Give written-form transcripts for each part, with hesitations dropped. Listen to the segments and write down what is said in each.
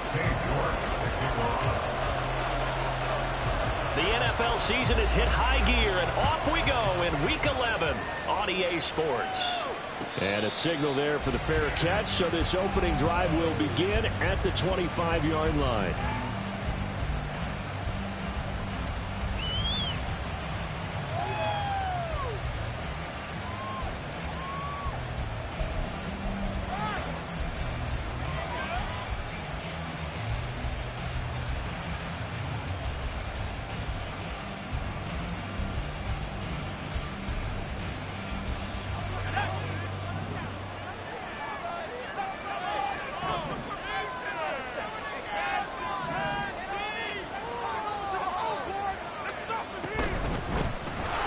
The NFL season has hit high gear, and off we go in Week 11 on EA Sports. And a signal there for the fair catch, so this opening drive will begin at the 25-yard line.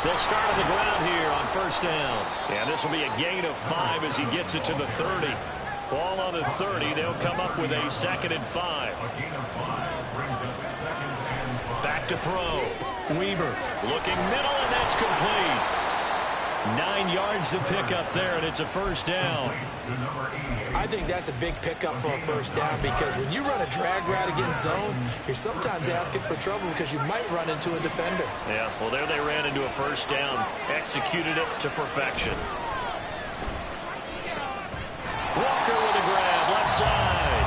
They'll start on the ground here on first down. And this will be a gain of 5 as he gets it to the 30. Ball on the 30. They'll come up with a 2nd and 5. Back to throw. Weaver looking middle, and that's complete. 9 yards to pick up there, and it's a first down. I think that's a big pickup for a first down because when you run a drag route against zone, you're sometimes asking for trouble because you might run into a defender. Yeah, well, there they ran into a first down. Executed it to perfection. Walker with a grab, left side.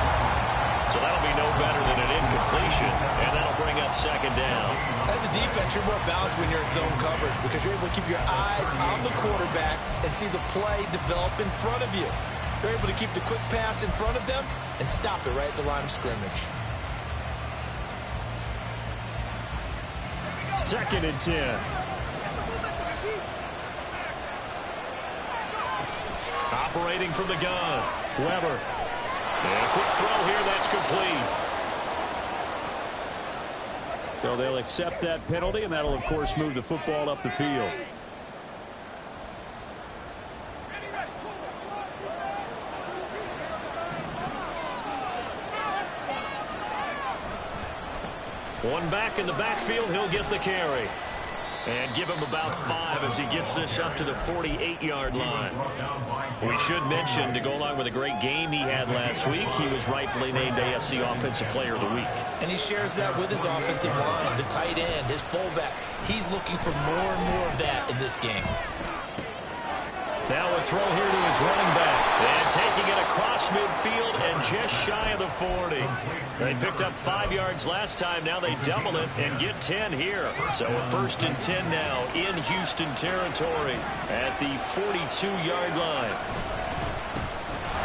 So that'll be no better than an incompletion, and that'll bring up 2nd down. As a defense, you're more balanced when you're in zone coverage because you're able to keep your eyes on the quarterback and see the play develop in front of you. They're able to keep the quick pass in front of them and stop it right at the line of scrimmage. 2nd and 10. Operating from the gun. Weber. And a quick throw here, that's complete. So they'll accept that penalty, and that'll, of course, move the football up the field. One back in the backfield, he'll get the carry. And give him about 5 as he gets this up to the 48-yard line. We should mention, to go along with a great game he had last week, he was rightfully named AFC Offensive Player of the Week. And he shares that with his offensive line, the tight end, his fullback. He's looking for more and more of that in this game. Now a throw here to his running back. And taking it across midfield and just shy of the 40. They picked up 5 yards last time. Now they double it and get 10 here. So a 1st and 10 now in Houston territory at the 42-yard line.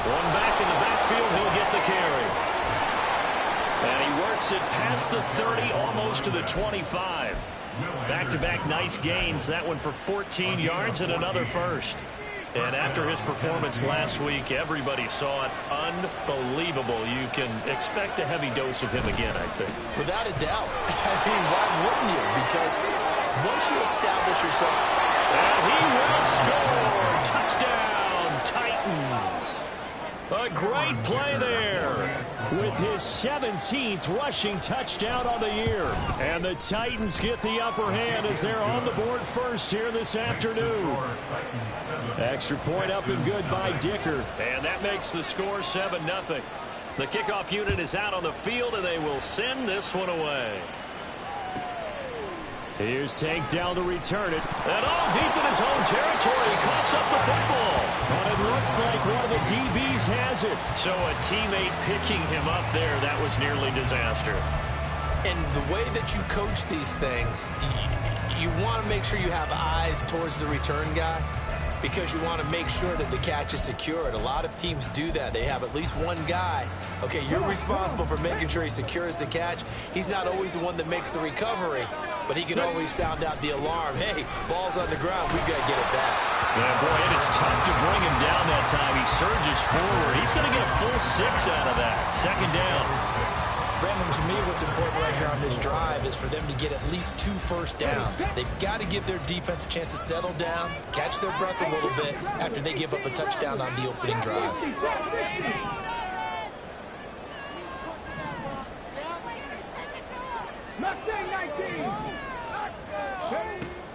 One back in the backfield. He'll get the carry. And he works it past the 30, almost to the 25. Back-to-back nice gains. That one for 14 yards and another first. And after his performance last week, everybody saw it. Unbelievable. You can expect a heavy dose of him again, I think. Without a doubt. I mean, why wouldn't you? Because once you establish yourself... And he will score. Touchdown, Titans. A great play there. With his 17th rushing touchdown on the year. And the Titans get the upper hand as they're on the board first here this afternoon. Extra point up and good by Dicker. And that makes the score 7-0. The kickoff unit is out on the field, and they will send this one away. Here's Tank down to return it. And all deep in his own territory. He coughs up the football. But it looks like one of the DBs has it. So a teammate picking him up there, that was nearly disaster. And the way that you coach these things, you want to make sure you have eyes towards the return guy because you want to make sure that the catch is secured. A lot of teams do that. They have at least one guy. Okay, you're responsible for making sure he secures the catch. He's not always the one that makes the recovery, but he can always sound out the alarm. Hey, ball's on the ground. We've got to get it back. Yeah, boy, and it's tough to bring him down that time. He surges forward. He's going to get a full 6 out of that. 2nd down. Brandon, to me, what's important right here on this drive is for them to get at least 2 first downs. They've got to give their defense a chance to settle down, catch their breath a little bit after they give up a touchdown on the opening drive.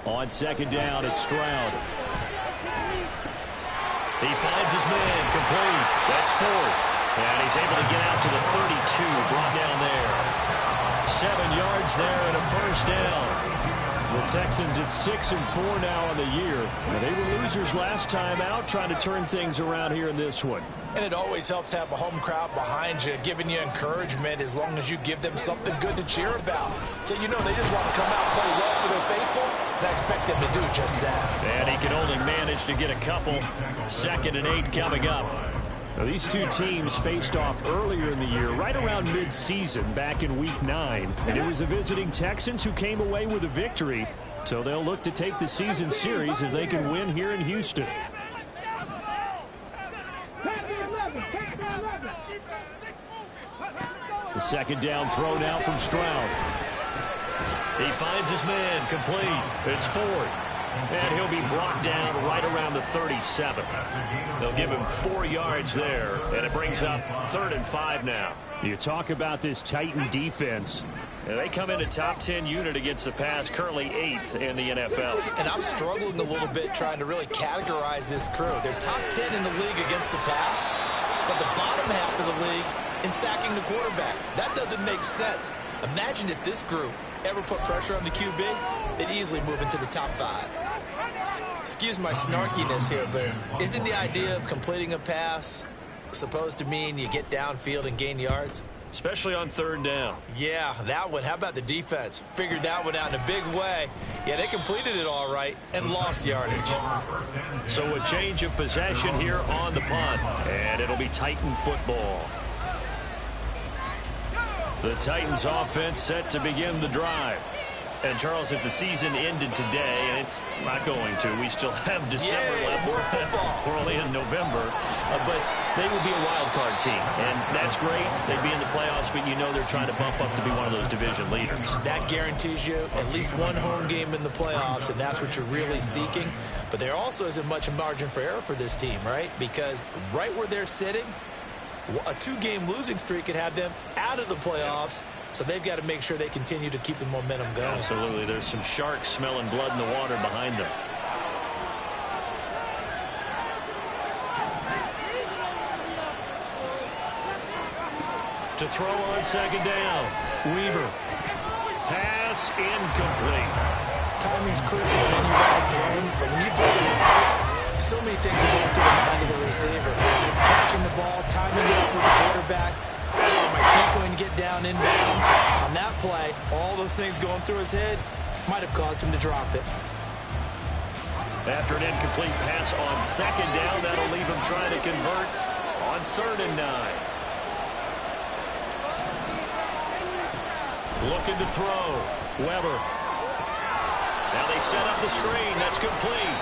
On 2nd down, it's Stroud. He finds his man complete. That's 4. And he's able to get out to the 32, brought down there. 7 yards there and a first down. The Texans at 6-4 now on the year. And they were losers last time out, trying to turn things around here in this one. And it always helps to have a home crowd behind you, giving you encouragement as long as you give them something good to cheer about. So you know they just want to come out and play well for their faithful, and I expect them to do just that. And he can only manage to get a couple. 2nd and 8 coming up. Now, these two teams faced off earlier in the year, right around mid-season, back in Week 9. And it was the visiting Texans who came away with a victory. So they'll look to take the season series if they can win here in Houston. The 2nd down throw now from Stroud. He finds his man, complete. It's Ford. And he'll be brought down right around the 37. They'll give him 4 yards there, and it brings up 3rd and 5 now. You talk about this Titan defense. And they come into top 10 unit against the pass, currently 8th in the NFL. And I'm struggling a little bit trying to really categorize this crew. They're top 10 in the league against the pass, but the bottom half of the league in sacking the quarterback. That doesn't make sense. Imagine if this group ever put pressure on the QB, they'd easily move into the top 5. Excuse my snarkiness here, but isn't the idea of completing a pass supposed to mean you get downfield and gain yards? Especially on 3rd down. Yeah, that one. How about the defense? Figured that one out in a big way. Yeah, they completed it all right and lost yardage. So a change of possession here on the punt, and it'll be Titan football. The Titans offense set to begin the drive. And, Charles, if the season ended today, and it's not going to, we still have December left. We're only in November. But they would be a wild card team. And that's great. They'd be in the playoffs, but you know they're trying to bump up to be one of those division leaders. That guarantees you at least one home game in the playoffs, and that's what you're really seeking. But there also isn't much margin for error for this team, right? Because right where they're sitting, a 2-game losing streak could have them out of the playoffs. So they've got to make sure they continue to keep the momentum going. Absolutely. There's some sharks smelling blood in the water behind them. To throw on 2nd down. Weaver. Pass incomplete. Timing's crucial in any route thrown, but when you throw it, so many things are going through the mind of the receiver. Catching the ball, timing it up with the quarterback. My feet going to get down inbounds. On that play, all those things going through his head might have caused him to drop it. After an incomplete pass on 2nd down, that'll leave him trying to convert on 3rd and 9. Looking to throw. Weber. Now they set up the screen. That's complete.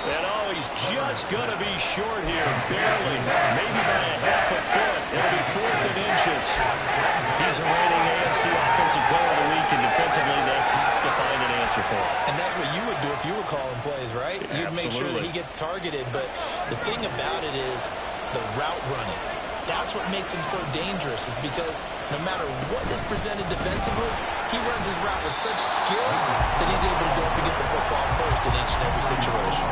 And oh, he's just going to be short here. Barely. Maybe by a half a foot. It'll be 4th and inches. He's a reigning AFC Offensive Player of the Week, and defensively they have to find an answer for him. And that's what you would do if you were calling plays, right? Yeah, you'd make sure that he gets targeted. But the thing about it is the route running. That's what makes him so dangerous, is because no matter what is presented defensively, he runs his route with such skill that he's able to go up and get the football first in each and every situation.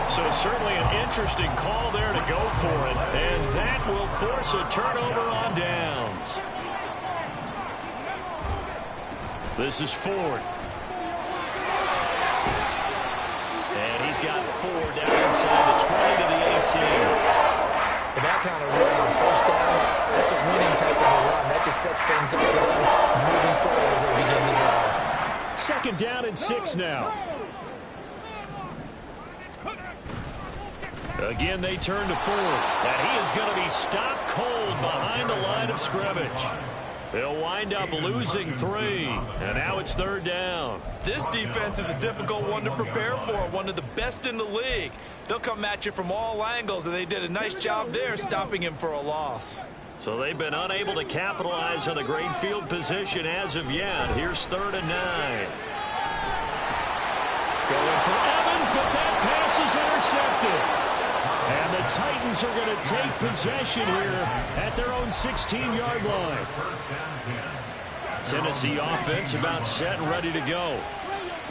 So certainly an interesting call there to go for it, and that will force a turnover on downs. This is Ford. And he's got 4 down inside the 20 to the 18. With that kind of run on 1st down, that's a winning type of a run. That just sets things up for them moving forward as they begin the drive. 2nd down and 6 now. Again, they turn to Ford. And he is going to be stopped cold behind the line of scrimmage. They'll wind up losing 3. And now it's 3rd down. This defense is a difficult one to prepare for, one of the best in the league. They'll come at you from all angles, and they did a nice job there stopping him for a loss. So they've been unable to capitalize on the great field position as of yet. Here's 3rd and 9. Going for Evans, but that pass is intercepted. And the Titans are going to take possession here at their own 16-yard line. Tennessee offense about set and ready to go.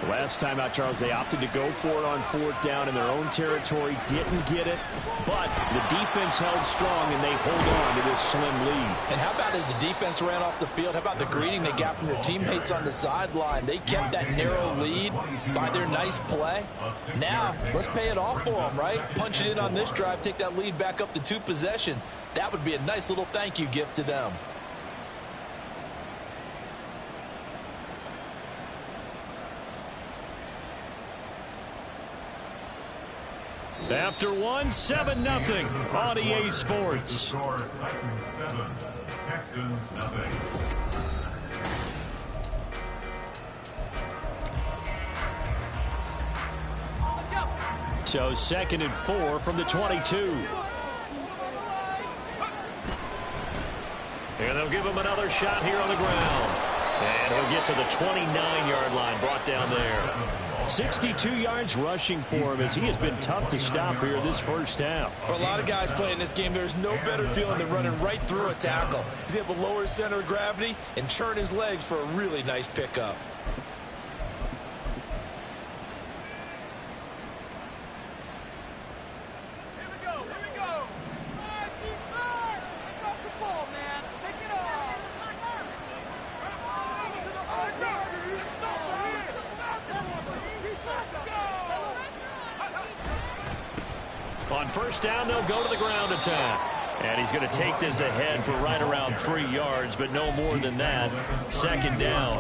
Last time out, Charles, they opted to go for it on 4th down in their own territory. Didn't get it, but the defense held strong, and they hold on to this slim lead. And how about as the defense ran off the field, how about the greeting they got from their teammates on the sideline? They kept that narrow lead by their nice play. Now, let's pay it off for them, right? Punch it in on this drive, take that lead back up to 2 possessions. That would be a nice little thank you gift to them. After one, 7-0 on EA Sports. Titans 7, Texans 0. So 2nd and 4 from the 22. And they'll give him another shot here on the ground. And he'll get to the 29-yard line, brought down there. 62 yards rushing for him as he has been tough to stop here this first half. For a lot of guys playing this game, there's no better feeling than running right through a tackle. He's able to lower his center of gravity and churn his legs for a really nice pickup. On first down, they'll go to the ground attack. And he's going to take this ahead for right around 3 yards, but no more than that. 2nd down.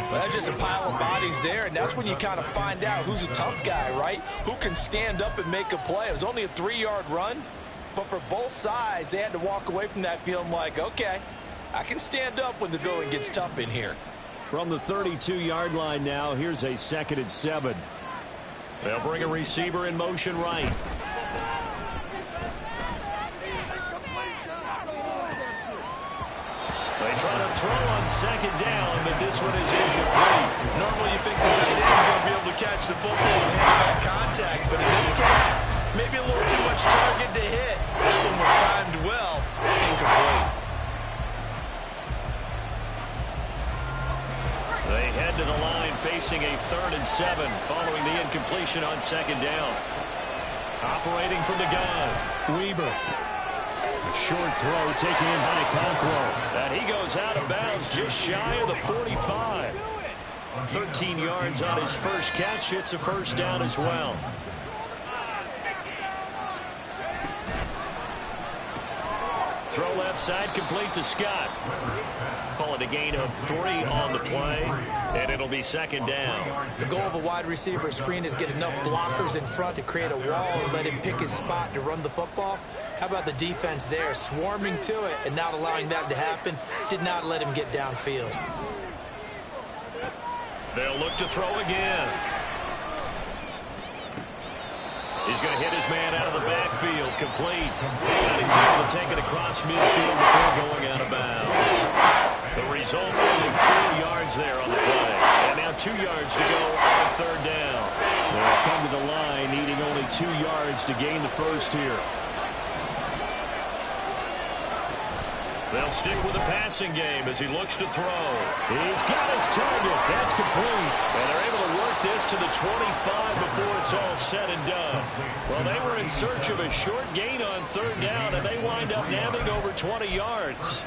Well, that's just a pile of bodies there, and that's when you kind of find out who's a tough guy, right? Who can stand up and make a play. It was only a 3-yard run, but for both sides, they had to walk away from that feeling like, okay, I can stand up when the going gets tough in here. From the 32-yard line now, here's a 2nd and 7. They'll bring a receiver in motion right. They try to throw on 2nd down, but this one is incomplete. Normally you think the tight end's going to be able to catch the football and handle that contact, but in this case, maybe a little too much target to hit. That one was timed well, incomplete. They head to the line facing a 3rd and 7 following the incompletion on 2nd down. Operating from the gun, Weber. Short throw taken in by Conquo. And he goes out of bounds just shy of the 45. 13 yards on his first catch. It's a first down as well. Throw left side complete to Scott. Call it a gain of 3 on the play, and it'll be 2nd down. The goal of a wide receiver screen is get enough blockers in front to create a wall and let him pick his spot to run the football. How about the defense there, swarming to it and not allowing that to happen? Did not let him get downfield. They'll look to throw again. He's going to hit his man out of the backfield, complete. And he's able to take it across midfield before going out of bounds. The result, only 4 yards there on the play. And now 2 yards to go on 3rd down. They'll come to the line, needing only 2 yards to gain the first here. They'll stick with the passing game as he looks to throw. He's got his target. That's complete. And they're able to work this to the 25 before it's all said and done. Well, they were in search of a short gain on 3rd down, and they wind up nabbing over 20 yards.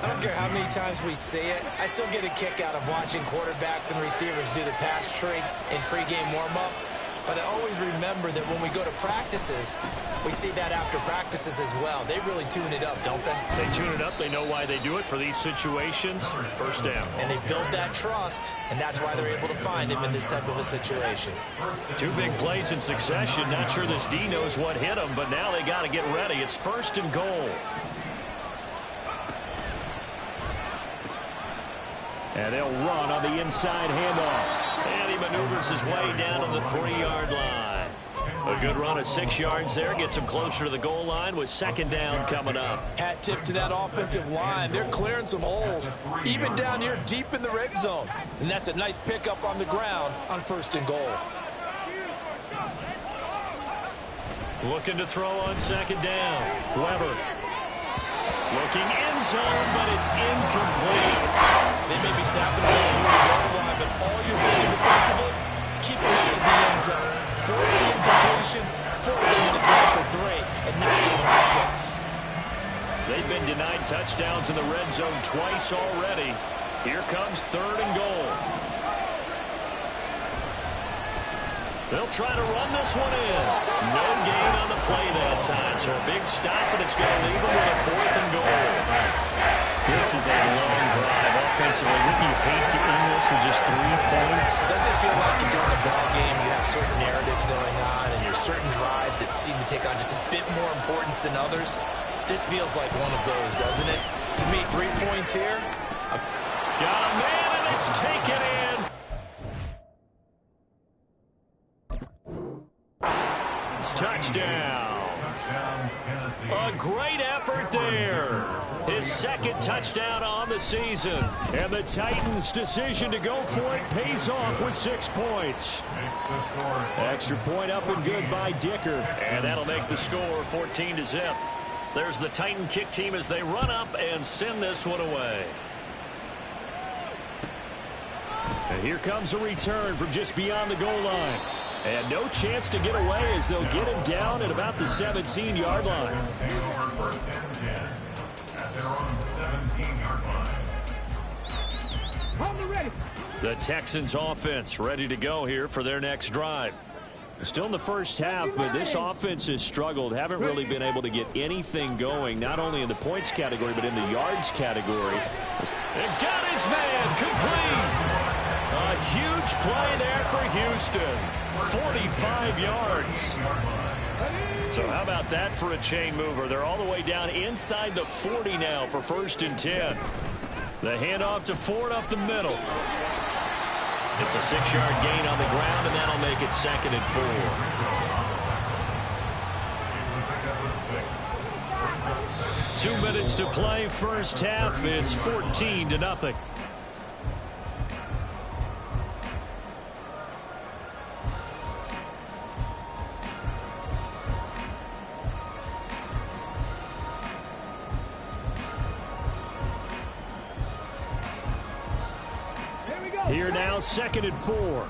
I don't care how many times we see it. I still get a kick out of watching quarterbacks and receivers do the pass tree in pregame warm-up. But I always remember that when we go to practices, we see that after practices as well. They really tune it up, don't they? They tune it up. They know why they do it for these situations. First down. And they build that trust, and that's why they're able to find him in this type of a situation. 2 big plays in succession. Not sure this D knows what hit him, but now they got to get ready. It's 1st and goal. And they'll run on the inside handoff. And he maneuvers his way down to the 3-yard line. A good run of 6 yards there. Gets him closer to the goal line with 2nd down coming up. Hat tip to that offensive line. They're clearing some holes, even down here deep in the red zone. And that's a nice pickup on the ground on 1st and goal. Looking to throw on 2nd down. Weber. Looking end zone, but it's incomplete. They may be snapping the ball near the goal line, but all you're thinking defensively, keep them out of the end zone. Force the incompletion, force them into going for 3, and not giving them 6. They've been denied touchdowns in the red zone twice already. Here comes 3rd and goal. They'll try to run this one in. No gain on the play that time, so a big stop, and it's going to leave them with a 4th and goal. This is a long drive offensively. Wouldn't you hate to end this with just 3 points? Doesn't it feel like during a ball game you have certain narratives going on and there's certain drives that seem to take on just a bit more importance than others? This feels like one of those, doesn't it? To me, 3 points here. Got a man, and it's taken in. It's touchdown. A great effort there. His 2nd touchdown on the season. And the Titans' decision to go for it pays off with 6 points. Extra point up and good by Dicker. And that'll make the score 14-0. There's the Titan kick team as they run up and send this one away. And here comes a return from just beyond the goal line. And no chance to get away as they'll get him down at about the 17-yard line. The Texans offense ready to go here for their next drive. Still in the first half, but this offense has struggled. Haven't really been able to get anything going, not only in the points category, but in the yards category. And got his man complete. A huge play there for Houston. 45 yards. So how about that for a chain mover? They're all the way down inside the 40 now for 1st and 10. The handoff to Ford up the middle. It's a 6-yard gain on the ground, and that'll make it 2nd and 4. 2 minutes to play, first half. It's 14-0. Here now, 2nd and 4.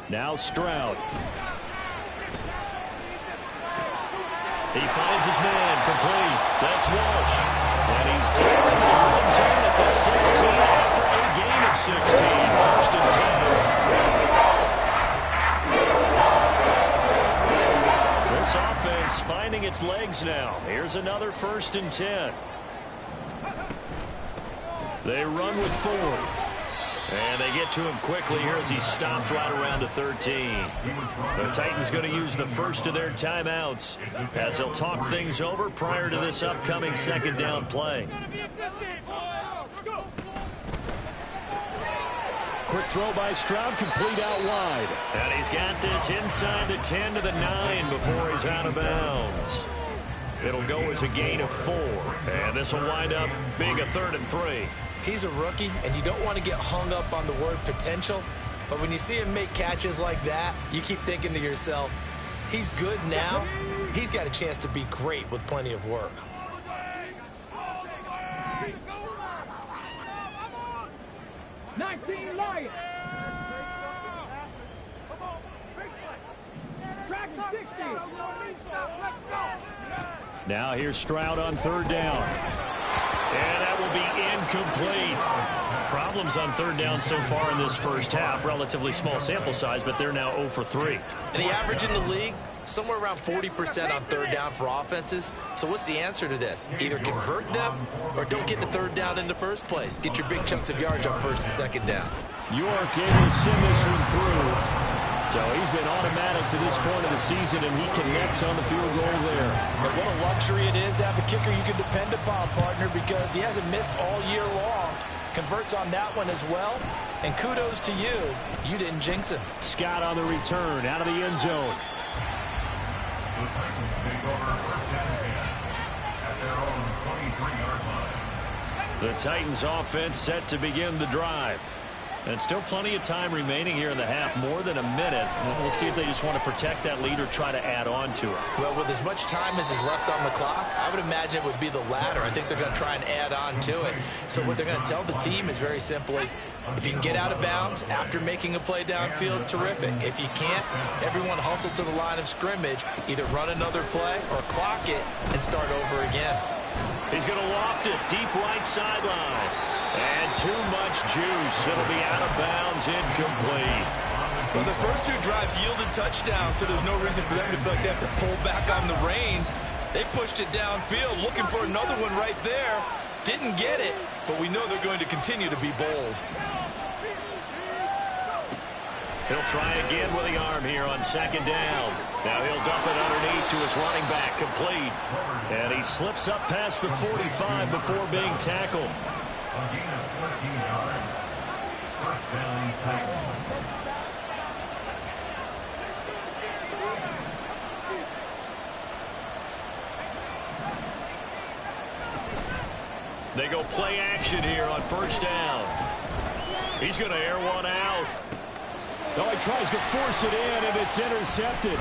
Now Stroud. He finds his man complete. That's Walsh. And he's down in the red zone at the 16 after a gain of 16. 1st and 10. This offense finding its legs now. Here's another 1st and 10. They run with Ford. And they get to him quickly here as he stopped right around the 13. The Titans going to use the first of their timeouts as they'll talk things over prior to this upcoming 2nd down play. Quick throw by Stroud, complete out wide. And he's got this inside the 10 to the 9 before he's out of bounds. It'll go as a gain of 4. And this will wind up being a 3rd and 3. He's a rookie, and you don't want to get hung up on the word potential. But when you see him make catches like that, you keep thinking to yourself, he's good now. He's got a chance to be great with plenty of work. Now here's Stroud on 3rd down. And that will be incomplete. Problems on 3rd down so far in this first half. Relatively small sample size, but they're now 0 for 3. And the average in the league, somewhere around 40% on 3rd down for offenses. So what's the answer to this? Either convert them or don't get the 3rd down in the first place. Get your big chunks of yards on 1st and 2nd down. York able to send this one through. So he's been automatic to this point of the season, and he connects on the field goal there. But what a luxury it is to have a kicker you can depend upon, partner, because he hasn't missed all year long. Converts on that one as well. And kudos to you. You didn't jinx him. Scott on the return out of the end zone. The Titans take over 1st and 10 at their own 23-yard line. The Titans offense set to begin the drive. And still plenty of time remaining here in the half, more than a minute. We'll see if they just want to protect that lead or try to add on to it. Well, with as much time as is left on the clock, I would imagine it would be the latter. I think they're going to try and add on to it. So what they're going to tell the team is very simply, if you can get out of bounds after making a play downfield, terrific. If you can't, everyone hustle to the line of scrimmage, either run another play or clock it and start over again. He's going to loft it deep right sideline. And too much juice. It'll be out of bounds, incomplete. Well, the first two drives yielded touchdowns, so there's no reason for them to feel like they have to pull back on the reins. They pushed it downfield, looking for another one right there. Didn't get it, but we know they're going to continue to be bold. He'll try again with the arm here on second down. Now he'll dump it underneath to his running back, complete. And he slips up past the 45 before being tackled. A gain of 14 yards. First down, Titans. They go play action here on first down. He's going to air one out. Oh, he tries to force it in, and it's intercepted.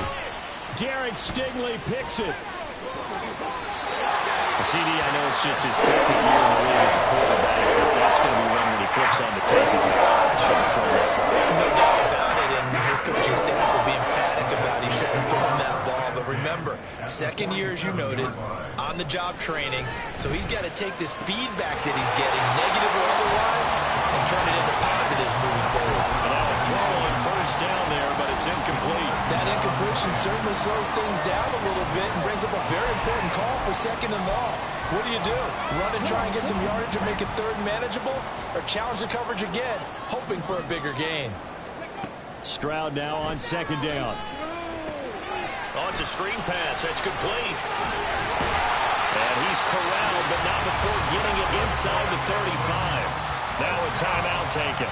Derek Stingley picks it. CD, I know it's just his second year in the league as a quarterback, but that's going to be one when he flips on the tape. He's like, I should have thrown that. No doubt about it, and his coaching staff will be emphatic about he shouldn't have thrown that ball. But remember, second year, as you noted, on-the-job training, so he's got to take this feedback that he's getting, negative or otherwise, and turn it into positives moving forward. And now a throw on first down there, but it's incomplete. That incompletion certainly slows things down a little bit and brings up a very important call for second and long. What do? Run and try and get some yardage and make it third manageable, or challenge the coverage again, hoping for a bigger gain? Stroud now on second down. Oh, it's a screen pass. That's complete. And he's corralled, but not before getting it inside the 35. Now a timeout taken.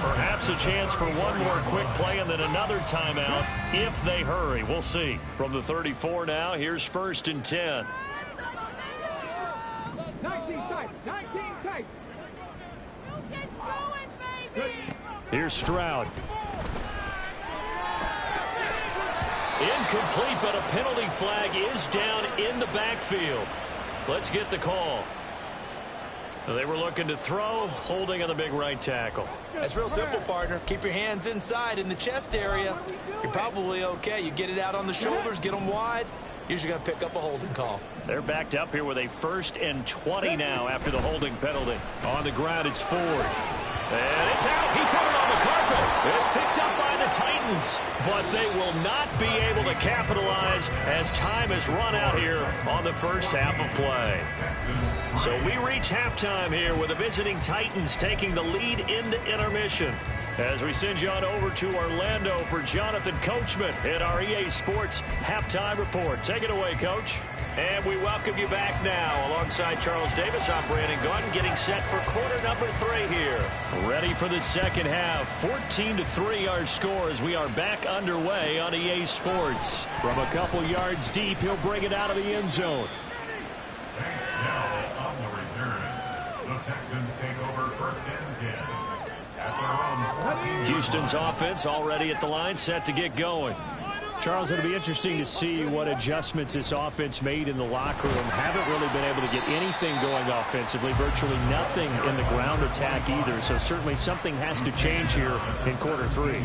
Perhaps a chance for one more quick play and then another timeout if they hurry. We'll see. From the 34 now, here's first and 10. 19 tight. Here's Stroud. Incomplete, but a penalty flag is down in the backfield. Let's get the call. They were looking to throw, holding on the big right tackle. That's real simple, partner. Keep your hands inside in the chest area. You're probably okay. You get it out on the shoulders, get them wide. Usually going to pick up a holding call. They're backed up here with a 1st and 20 now after the holding penalty. On the ground, it's Ford. And it's out. He put it on the carpet. It's picked up by the Titans. But they will not be able to capitalize as time has run out here on the first half of play. So we reach halftime here with the visiting Titans taking the lead into intermission. As we send you on over to Orlando for Jonathan Coachman at our EA Sports Halftime Report. Take it away, Coach. And we welcome you back now. Alongside Charles Davis, I'm Brandon Gunn, getting set for quarter number 3 here. Ready for the second half. 14-3 our score as we are back underway on EA Sports. From a couple yards deep, he'll bring it out of the end zone. Now on the return, the Texans take over first and 10. At their own 14. Houston's offense already at the line, set to get going. Charles, it'll be interesting to see what adjustments this offense made in the locker room. Haven't really been able to get anything going offensively, virtually nothing in the ground attack either. So certainly something has to change here in quarter 3.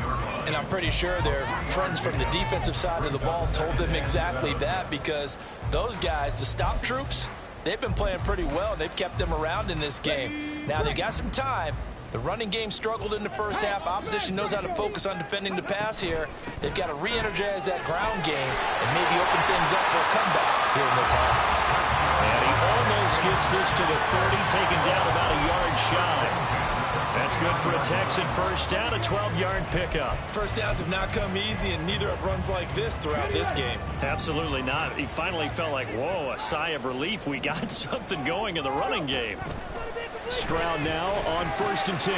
And I'm pretty sure their friends from the defensive side of the ball told them exactly that, because those guys, the stop troops, they've been playing pretty well. They've kept them around in this game. Now they got some time. The running game struggled in the first half. Opposition knows how to focus on defending the pass here. They've got to re-energize that ground game and maybe open things up for a comeback here in this half. And he almost gets this to the 30, taken down about a yard shy. That's good for a Texan first down, a 12-yard pickup. First downs have not come easy, and neither have runs like this throughout this game. Absolutely not. He finally felt like, whoa, a sigh of relief. We got something going in the running game. Stroud now on 1st and 10.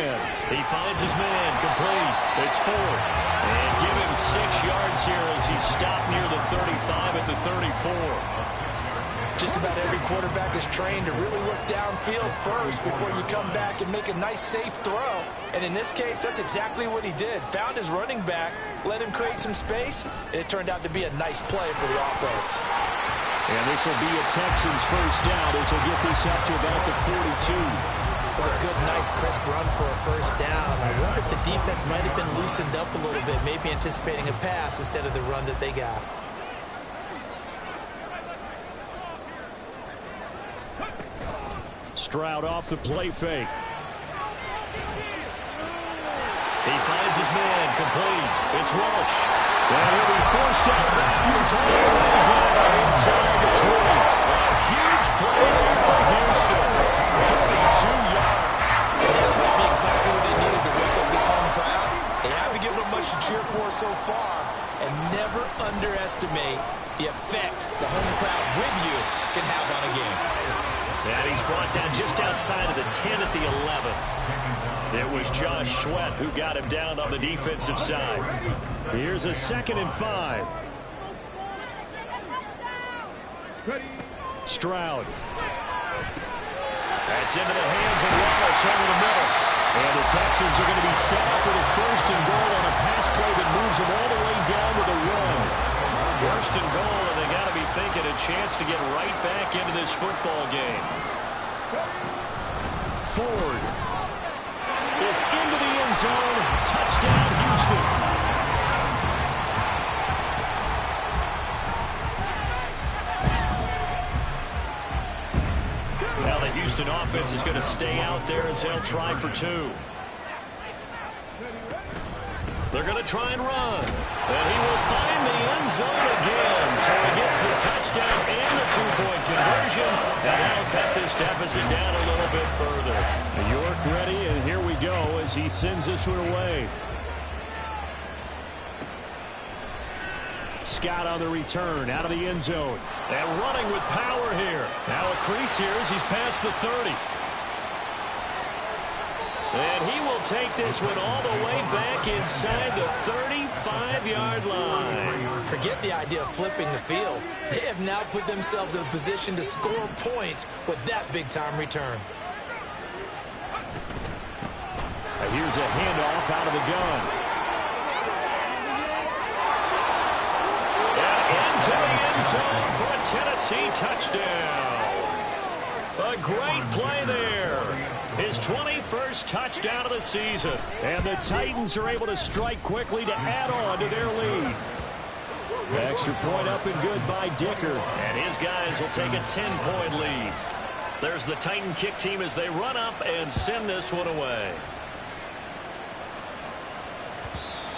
He finds his man, complete. It's Ford. And give him 6 yards here as he stopped near the 35 at the 34. Just about every quarterback is trained to really look downfield first before you come back and make a nice, safe throw. And in this case, that's exactly what he did. Found his running back, let him create some space, and it turned out to be a nice play for the offense. And this will be a Texans first down as he'll get this up to about the 42. It was a good, nice, crisp run for a first down. I wonder if the defense might have been loosened up a little bit, maybe anticipating a pass instead of the run that they got. Stroud off the play fake. He finds his man, complete. It's Walsh. And he'll be forced out of bounds all the way down inside the 20. A huge play there for Houston. 32 yards. And that might be exactly what they needed to wake up this home crowd. They haven't given them much to cheer for so far, and never underestimate the effect the home crowd with you can have on a game. And he's brought down just outside of the 10 at the 11. It was Josh Sweat who got him down on the defensive side. Here's a 2nd and 5. Stroud. That's into the hands of Wallace over the middle. And the Texans are going to be set up with a 1st and goal on a pass play that moves them all the way down to the 1. 1st and goal, and they got to be thinking a chance to get right back into this football game. Ford is into the end zone. Touchdown, Houston. Now the Houston offense is going to stay out there as they'll try for 2. They're going to try and run. And he will find the end zone again. So he gets the touchdown and the 2-point conversion. And that'll cut this deficit down a little bit further. York ready, and here we go as he sends this one away. Scott on the return, out of the end zone. And running with power here. Now a crease here as he's past the 30. And he will take this one all the way back inside the 35-yard line. Forget the idea of flipping the field. They have now put themselves in a position to score points with that big-time return. And here's a handoff out of the gun. And into the end zone for a Tennessee touchdown. A great play there. His 21st touchdown of the season. And the Titans are able to strike quickly to add on to their lead. Extra point up and good by Dicker. And his guys will take a 10-point lead. There's the Titan kick team as they run up and send this one away.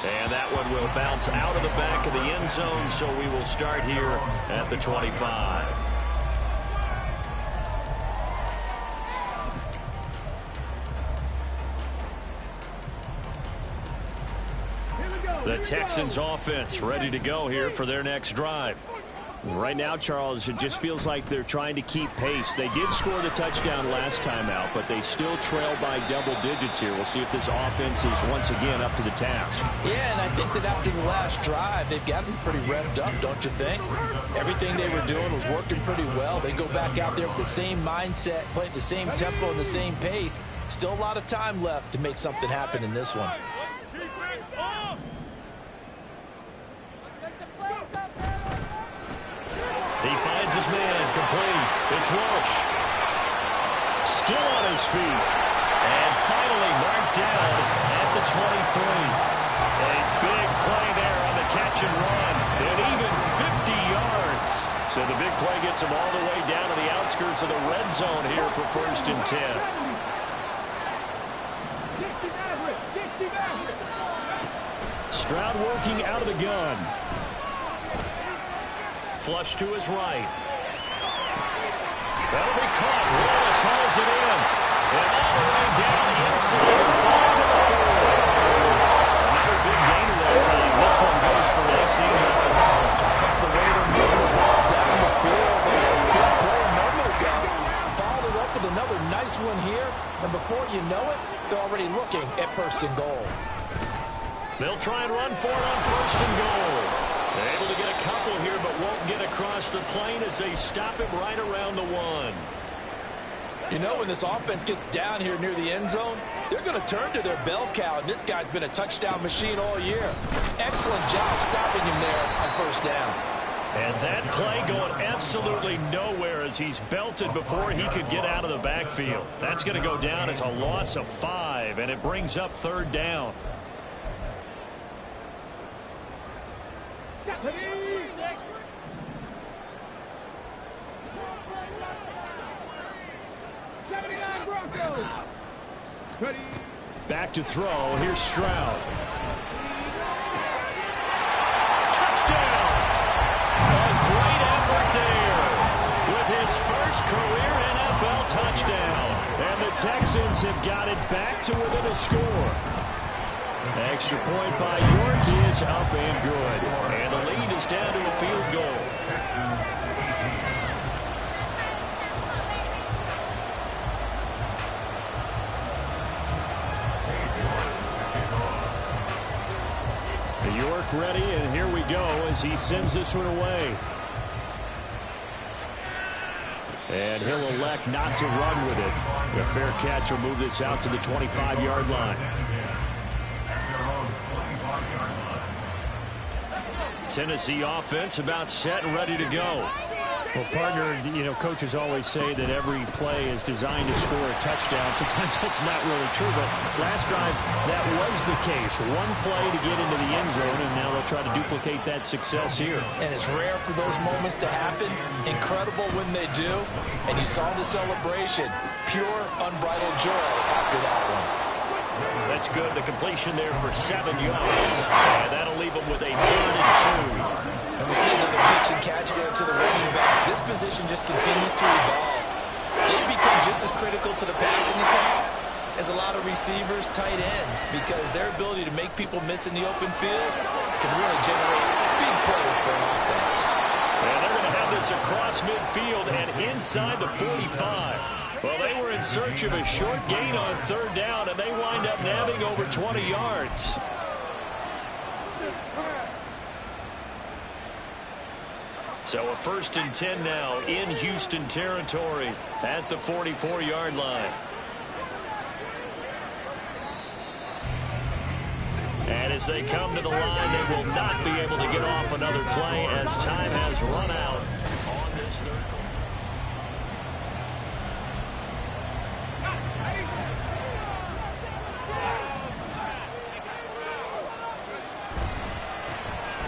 And that one will bounce out of the back of the end zone, so we will start here at the 25. The Texans offense ready to go here for their next drive. Right now, Charles, it just feels like they're trying to keep pace. They did score the touchdown last time out, but they still trail by double digits here. We'll see if this offense is once again up to the task. Yeah, and I think that after the last drive, they've gotten pretty revved up, don't you think? Everything they were doing was working pretty well. They go back out there with the same mindset, playing the same tempo and the same pace. Still a lot of time left to make something happen in this one. He finds his man, complete. It's Walsh. Still on his feet. And finally marked down at the 23. A big play there on the catch and run. And even 50 yards. So the big play gets him all the way down to the outskirts of the red zone here for 1st and 10. Stroud working out of the gun. Flush to his right. That'll be caught. Wallace hauls it in. And all the way down the inside and 5 to the 4. Another big gain of that time. This one goes for 19 yards. The way they're moving the ball down the field. They had a big play a moment ago. Followed it up with another nice one here. And before you know it, they're already looking at 1st and goal. They'll try and run for it on 1st and goal. Able to get a couple here, but won't get across the plane as they stop him right around the 1. You know, when this offense gets down here near the end zone, they're going to turn to their bell cow, and this guy's been a touchdown machine all year. Excellent job stopping him there on first down. And that play going absolutely nowhere as he's belted before he could get out of the backfield. That's going to go down as a loss of 5, and it brings up 3rd down. Back to throw. Here's Stroud. Touchdown! A great effort there with his first career NFL touchdown. And the Texans have got it back to within a score. Extra point by York is up and good. And the lead is down to a field goal. York ready, and here we go as he sends this one away. And he'll elect not to run with it. The fair catch will move this out to the 25-yard line. Tennessee offense about set and ready to go. Well, partner, you know, coaches always say that every play is designed to score a touchdown. Sometimes that's not really true, but last drive, that was the case. One play to get into the end zone, and now they'll try to duplicate that success here. And it's rare for those moments to happen. Incredible when they do. And you saw the celebration. Pure, unbridled joy after that one. That's good. The completion there for 7 yards. And that'll leave them with a 3rd and 2. And we see another pitch and catch there to the running back. This position just continues to evolve. They become just as critical to the passing attack as a lot of receivers, tight ends, because their ability to make people miss in the open field can really generate big plays for an offense. And they're going to have this across midfield and inside the 45. Well, they were in search of a short gain on 3rd down, and they wind up nabbing over 20 yards. So a 1st and 10 now in Houston territory at the 44-yard line. And as they come to the line, they will not be able to get off another play as time has run out on this 3rd quarter.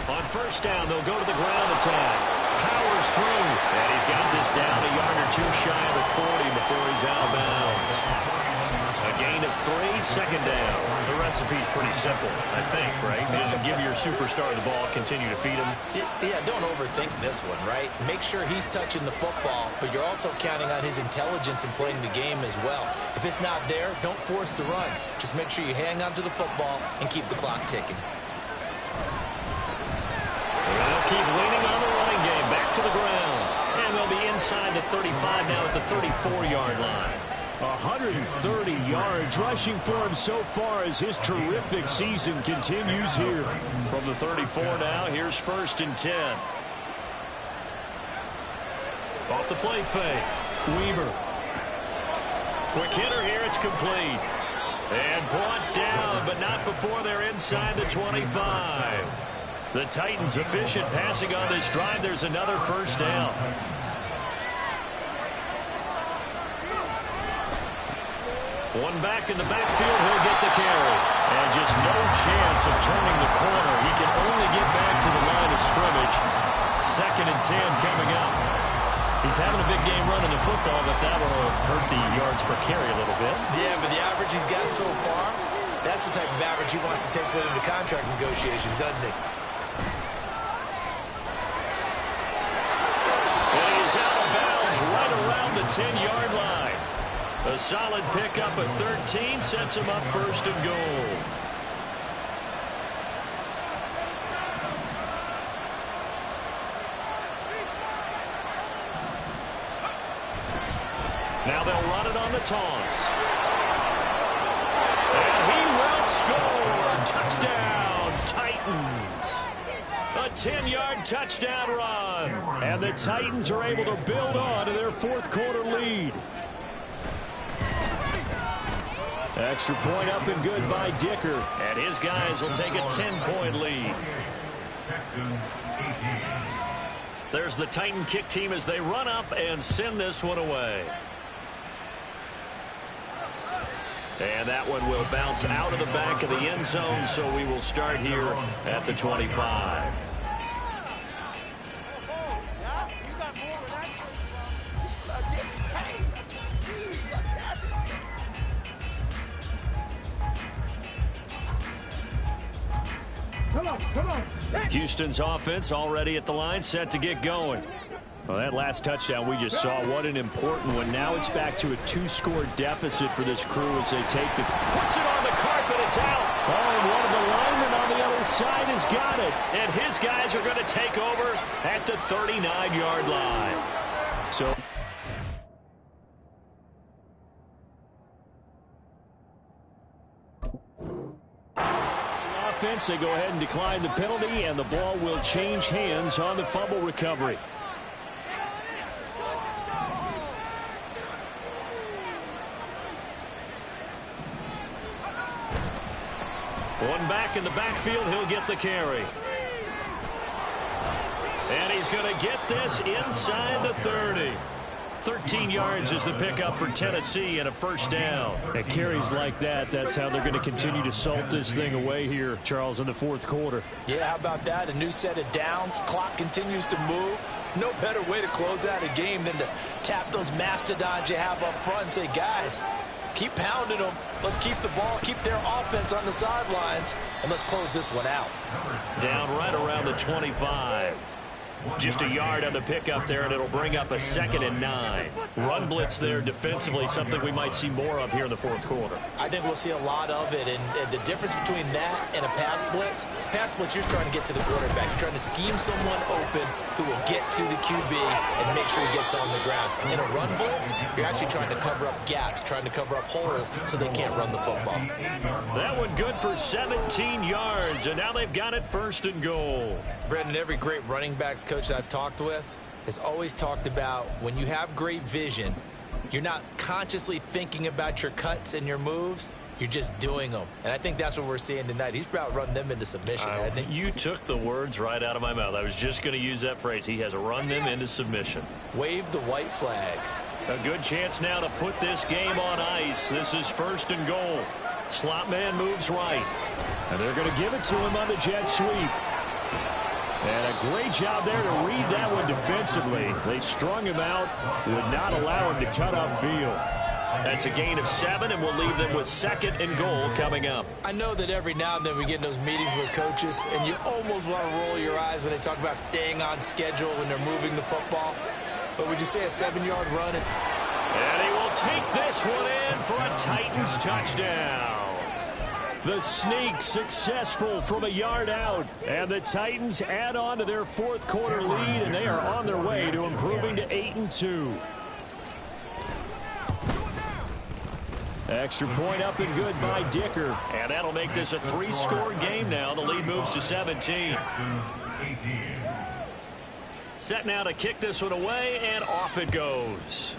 On 1st down, they'll go to the ground attack. Powers through, and he's got this down a yard or 2 shy of the 40 before he's out of bounds. A gain of 3, 2nd down. The recipe's pretty simple, I think, right? Just give your superstar the ball, continue to feed him. Yeah, don't overthink this one, right? Make sure he's touching the football, but you're also counting on his intelligence in playing the game as well. If it's not there, don't force the run. Just make sure you hang on to the football and keep the clock ticking. They'll keep leaning on the running game. Back to the ground. And they'll be inside the 35 now at the 34-yard line. 130 yards rushing for him so far as his terrific season continues here. From the 34 now, here's 1st and 10. Off the play fake. Weaver. Quick hitter here. It's complete. And brought down, but not before they're inside the 25. The Titans efficient passing on this drive. There's another 1st down. One back in the backfield. He'll get the carry. And just no chance of turning the corner. He can only get back to the line of scrimmage. 2nd and 10 coming up. He's having a big game running the football, but that will hurt the yards per carry a little bit. Yeah, but the average he's got so far, that's the type of average he wants to take with him to contract negotiations, doesn't he? Out of bounds right around the 10-yard line. A solid pickup at 13 sets him up 1st and goal. Now they'll run it on the toss. And he will score. Touchdown, Titans. A 10-yard touchdown run. And the Titans are able to build on to their fourth quarter lead. Extra point up and good by Dicker. And his guys will take a 10-point lead. There's the Titan kick team as they run up and send this one away. And that one will bounce out of the back of the end zone, so we will start here at the 25. Come on. Houston's offense already at the line, set to get going. Well, that last touchdown we just saw, what an important one. Now it's back to a 2-score deficit for this crew as they take the... Puts it on the carpet, it's out. Oh, and one of the linemen on the other side has got it. And his guys are going to take over at the 39-yard line. So... offense, they go ahead and decline the penalty, and the ball will change hands on the fumble recovery. One back in the backfield, he'll get the carry. And he's going to get this inside the 30. 13 yards is the pickup for Tennessee and a first down. At carries like that, that's how they're going to continue to salt this thing away here, Charles, in the fourth quarter. Yeah, how about that? A new set of downs. Clock continues to move. No better way to close out a game than to tap those mastodons you have up front and say, guys, keep pounding them. Let's keep the ball, keep their offense on the sidelines, and let's close this one out. Down right around the 25. Just a yard on the pickup there, and it'll bring up a 2nd and 9. Run blitz there defensively, something we might see more of here in the fourth quarter. I think we'll see a lot of it, and the difference between that and a pass blitz, you're trying to get to the quarterback. You're trying to scheme someone open who will get to the QB and make sure he gets on the ground. In a run blitz, you're actually trying to cover up gaps, trying to cover up holes so they can't run the football. That one good for 17 yards, and now they've got it 1st and goal. Brendan, every great running backs coach I've talked with has always talked about when you have great vision, you're not consciously thinking about your cuts and your moves. You're just doing them. And I think that's what we're seeing tonight. He's about run them into submission, hasn't he? You took the words right out of my mouth. I was just going to use that phrase. He has run them into submission. Wave the white flag. A good chance now to put this game on ice. This is 1st and goal. Slot man moves right. And they're going to give it to him on the jet sweep. And a great job there to read that one defensively. They strung him out, would not allow him to cut upfield. That's a gain of 7, and we'll leave them with 2nd and goal coming up. I know that every now and then we get in those meetings with coaches, and you almost want to roll your eyes when they talk about staying on schedule when they're moving the football. But would you say a 7-yard run? And he will take this one in for a Titans touchdown. The sneak successful from a yard out. And the Titans add on to their fourth quarter lead, and they are on their way to improving to 8-2. Extra point up and good by Dicker. And that'll make this a 3-score game now. The lead moves to 17. Set now to kick this one away, and off it goes.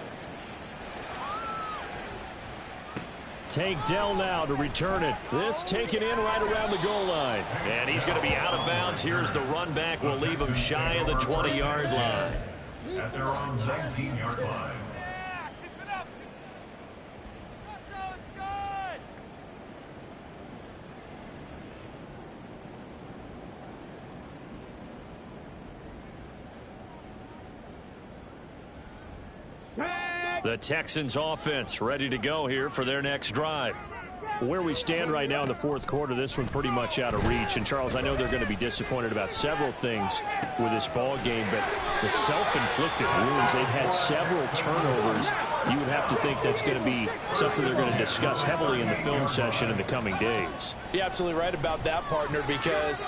Tank Dell now to return it. This taken in right around the goal line. And he's going to be out of bounds. Here's the run back. We'll leave him shy of the 20-yard line. At their own 19-yard line. The Texans offense ready to go here for their next drive. Where we stand right now in the fourth quarter, this one pretty much out of reach. And, Charles, I know they're going to be disappointed about several things with this ball game, but the self-inflicted wounds, they've had several turnovers. You would have to think that's going to be something they're going to discuss heavily in the film session in the coming days. You're absolutely right about that, partner, because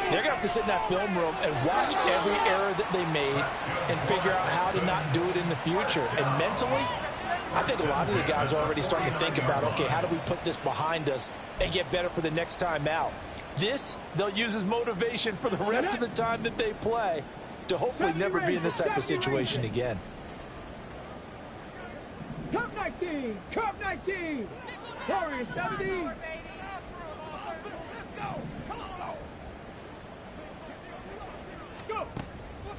they're going to have to sit in that film room and watch every error that they made and figure out how to not do it in the future. And mentally, I think a lot of the guys are already starting to think about, okay, how do we put this behind us and get better for the next time out? This, they'll use as motivation for the rest of the time that they play to hopefully never be in this type of situation again. Cup 19! Cup 19! Warriors 70!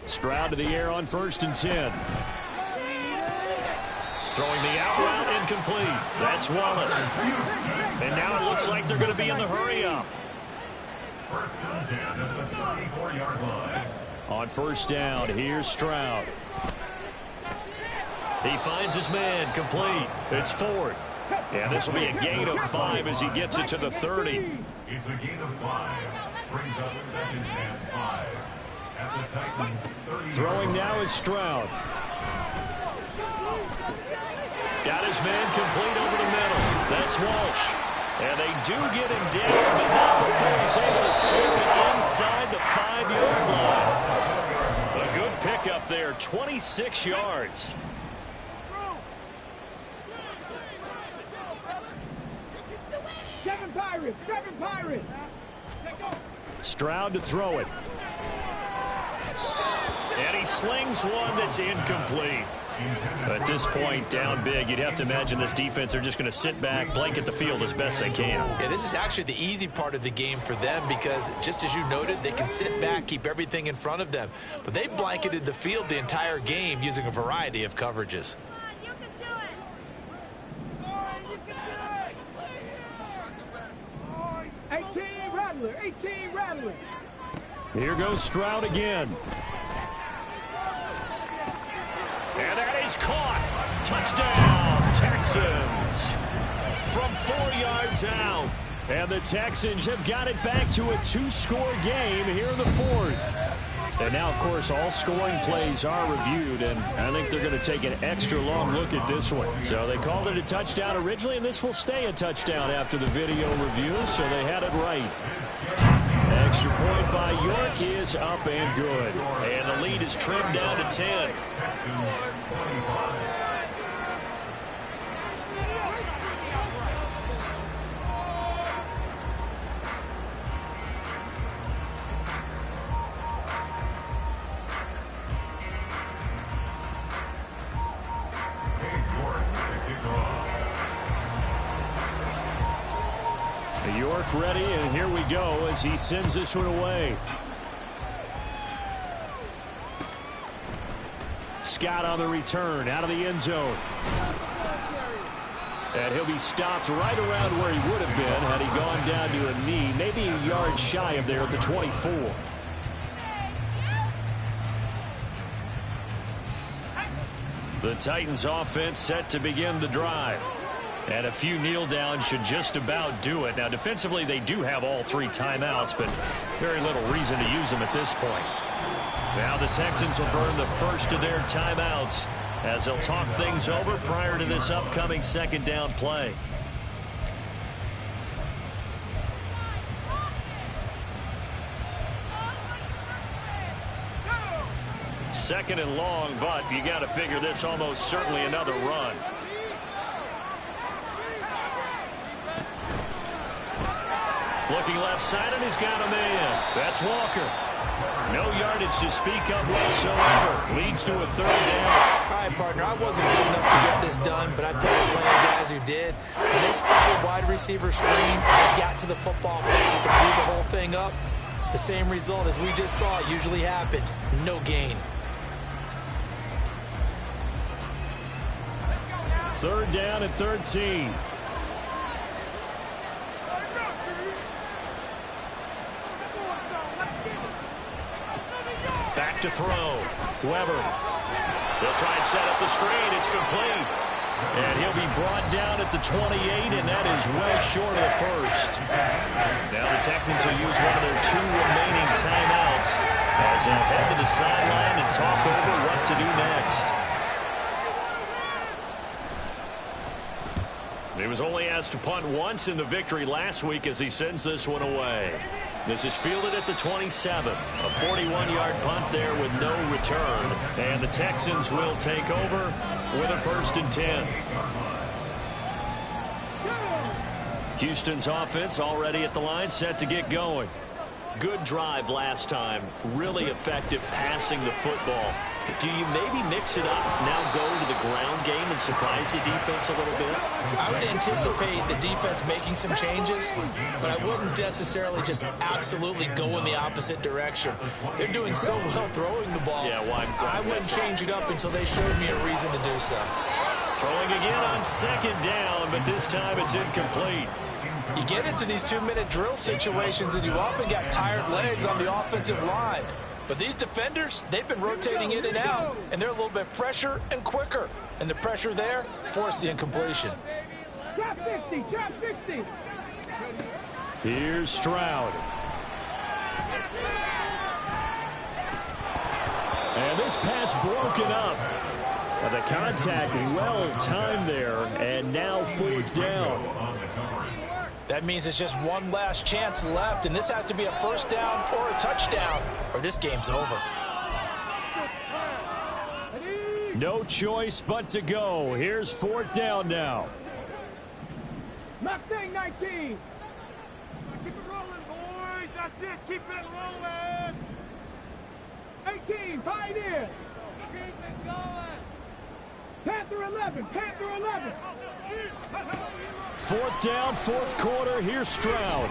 Stroud to the air on 1st and 10. Throwing the out route incomplete. That's Wallace. And now it looks like they're going to be in the hurry-up. First and 10 at the 34-yard line. On 1st down, here's Stroud. He finds his man, complete. It's Ford. And this will be a gain of 5 as he gets it to the 30. It's a gain of 5. Brings up 2nd and 5. At the Titans 30. Throwing now is Stroud. Got his man complete over the middle. That's Walsh. And they do get him down, but not before he's able to slip it inside the 5-yard line. A good pickup there, 26 yards. Seven Pirates! Seven Pirates! Stroud to throw it. And he slings one that's incomplete. At this point, down big, you'd have to imagine this defense, they're just going to sit back, blanket the field as best they can. Yeah, this is actually the easy part of the game for them because, just as you noted, they can sit back, keep everything in front of them. But they blanketed the field the entire game using a variety of coverages. 18 Rattler! 18 Rattler! Here goes Stroud again. And that is caught. Touchdown, Texans. From 4 yards out. And the Texans have got it back to a 2-score game here in the 4th. And now, of course, all scoring plays are reviewed, and I think they're going to take an extra long look at this one. So they called it a touchdown originally, and this will stay a touchdown after the video review, so they had it right. Extra point by York is up and good. And the lead is trimmed down to 10. York ready, and here we go as he sends this one away. Scott on the return, out of the end zone. And he'll be stopped right around where he would have been had he gone down to a knee, maybe a yard shy of there at the 24. The Titans offense set to begin the drive. And a few kneel downs should just about do it. Now, defensively, they do have all 3 timeouts, but very little reason to use them at this point. Now the Texans will burn the first of their timeouts as they'll talk things over prior to this upcoming 2nd down play. Second and long, but you got to figure this almost certainly another run. Looking left side, and he's got a man. That's Walker. No yardage to speak of whatsoever. Leads to a 3rd down. All right, partner, I wasn't good enough to get this done, but I played plenty of guys who did. When they spotted wide receiver screen, they got to the football fast to blew the whole thing up. The same result as we just saw usually happened. No gain. 3rd down and 13. Back to throw. Weber. They'll try and set up the screen. It's complete. And he'll be brought down at the 28, and that is well short of the first. Now the Texans will use one of their 2 remaining timeouts as they'll head to the sideline and talk over what to do next. He was only asked to punt once in the victory last week as he sends this one away. This is fielded at the 27. A 41-yard punt there with no return. And the Texans will take over with a 1st and 10. Houston's offense already at the line, set to get going. Good drive last time. Really effective passing the football. Do you maybe mix it up, now go to the ground game and surprise the defense a little bit? I would anticipate the defense making some changes, but I wouldn't necessarily just absolutely go in the opposite direction. They're doing so well throwing the ball. Yeah, why I wouldn't change it up until they showed me a reason to do so. Throwing again on second down, but this time it's incomplete. You get into these 2-minute drill situations and you often got tired legs on the offensive line. But these defenders, they've been rotating in and out, and they're a little bit fresher and quicker. And the pressure there forced the incompletion. Trap 60, trap 60. Here's Stroud. And this pass broken up. The contact well timed there, and now fourth down. That means it's just one last chance left, and this has to be a first down or a touchdown, or this game's over. No choice but to go. Here's fourth down now. Mustang 19. Keep it rolling, boys. That's it. Keep it rolling. 18, Pioneer. Keep it going. Panther 11, Panther 11. Fourth down, fourth quarter. Here's Stroud.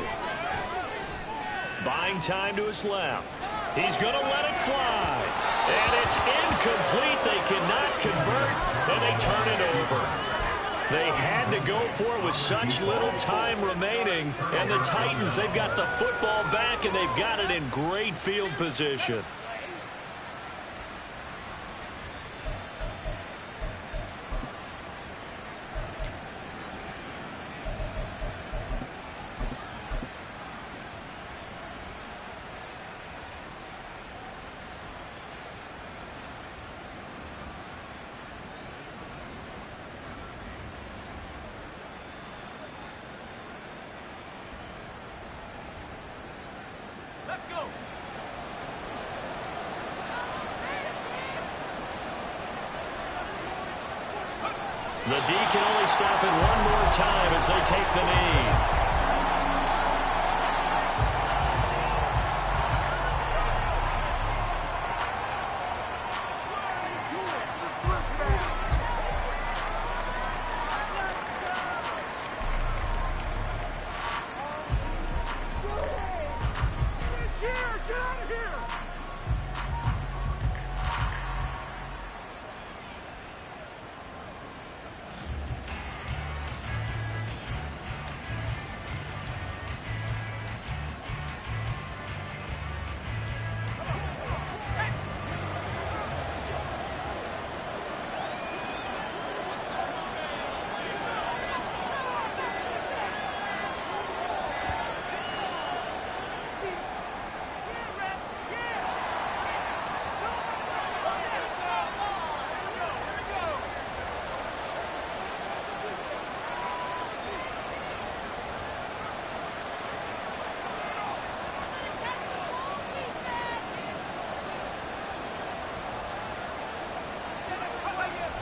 Buying time to his left. He's going to let it fly. And it's incomplete. They cannot convert, and they turn it over. They had to go for it with such little time remaining. And the Titans, they've got the football back, and they've got it in great field position. Let's go. The D can only stop it one more time as they take the knee.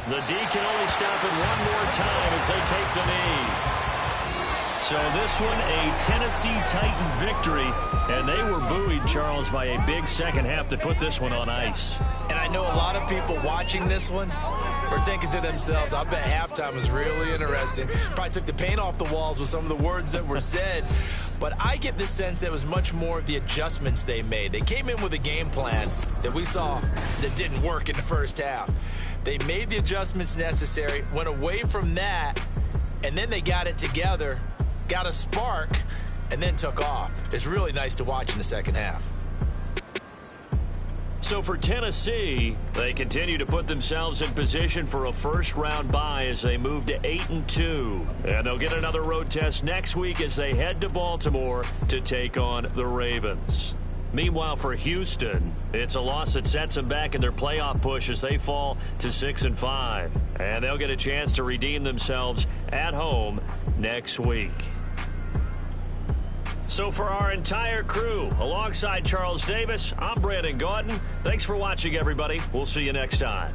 The D can only stop it one more time as they take the knee. So this one, a Tennessee Titan victory. And they were buoyed, Charles, by a big second half to put this one on ice. And I know a lot of people watching this one are thinking to themselves, I bet halftime was really interesting. Probably took the paint off the walls with some of the words that were said. But I get the sense it was much more of the adjustments they made. They came in with a game plan that we saw that didn't work in the first half. They made the adjustments necessary, went away from that, and then they got it together, got a spark, and then took off. It's really nice to watch in the second half. So for Tennessee, they continue to put themselves in position for a first-round bye as they move to 8-2. And they'll get another road test next week as they head to Baltimore to take on the Ravens. Meanwhile, for Houston, it's a loss that sets them back in their playoff push as they fall to 6-5. And they'll get a chance to redeem themselves at home next week. So for our entire crew, alongside Charles Davis, I'm Brandon Gaudin. Thanks for watching, everybody. We'll see you next time.